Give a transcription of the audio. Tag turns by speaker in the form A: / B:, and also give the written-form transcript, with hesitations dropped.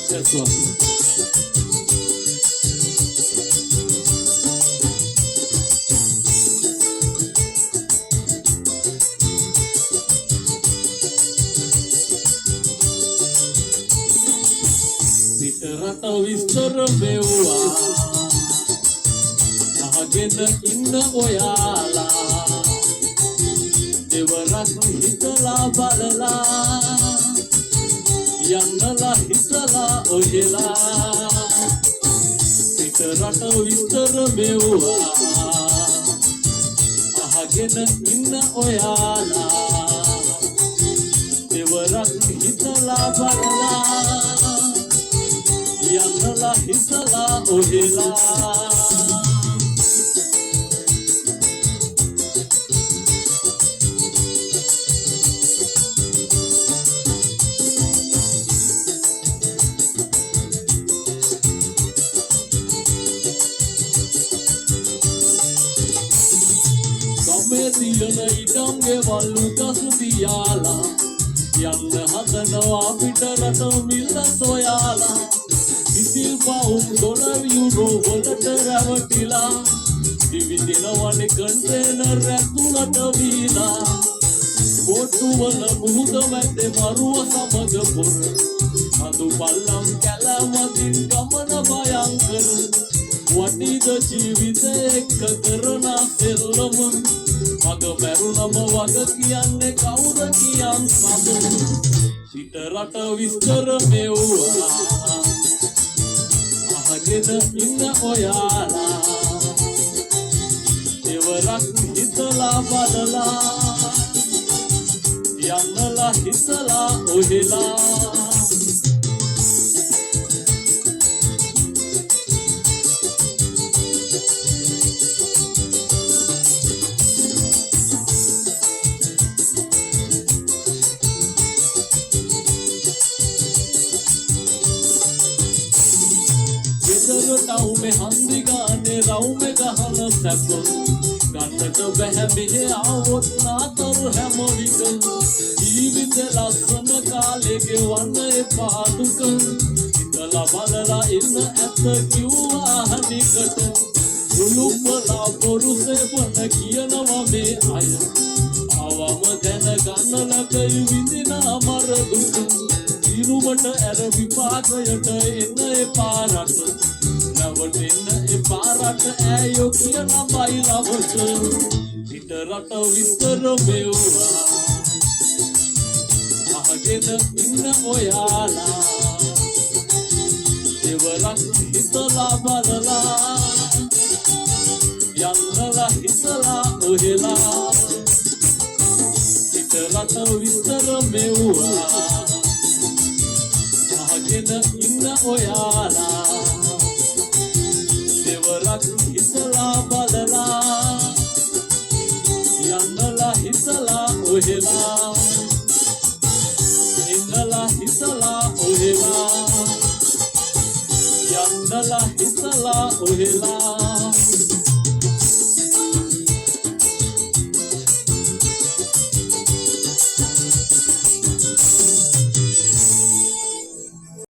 A: That's one. Rata විස්තර මෙව්වා අහගෙන ඉන්න ඔයාලා දෙවරක් හිතලා බලලා යන්නලා හිතලා ඔහෙලා රට විස්තර මෙව්වා අහගෙන ඉන්න ඔයාලා දෙවරක් හිතලා බලලා යන්නලා හිතලා ඔහෙලා ගමේ තියෙන ඉඩම්ගේ වල්ලු ගස් තියාලා යන්න හදනවා පිට රට මිල සොයාලා ඉතිල් පවුම් ඩොලර් යුරෝ වලට රැවටිලා දිවිදිනවනේ කන්ටේනර් ඇතුළට වීලා බෝට්ටුවල මුහුද මැද්දේ මරුව සමග පොර අඳු පල්ලම් කැලමකින් ගමන භයංකර වටීද ජීවිතේ එක්ක කරන සෙල්ලම මග මැරුණම වග කියන්නේ කවුද කියන් සමු සිට රට විස්තර මෙව්වා අහගෙන ඉන්න ඔයාලා දෙවරක් හිතලා බලලා යන්නලා හිතලා ඔහෙලා में हंदी गाने राव में गहन सैपल गन्नट बह बिहे आवत ना तर है मोविकल जीवित लसन काले के वन पादुक इतला बलला इन एत क्यों निकट उलुपला पोरु से बन कियनवा में आय आवाम जन गन्नल कई विदिना मर दुक इरुमट एर विपाकයට එන පාරට නවතින්න එපාරට ඇයෝ කියන බයිලවට පිට රට විස්තර මෙව්වා අහගෙන ඉන්න ඔයාලා දෙවරක් හිතලා බලලා යන්නලා හිතලා ඔහෙලා පිට රට විස්තර මෙව්වා අහගෙන ඉන්න ඔයාලා දෙවරක් හිතලා බලලා යන්නලා හිතලා ඔහෙලා ඉන්නලා හිතලා ඔහෙලා යන්නලා හිතලා ඔහෙලා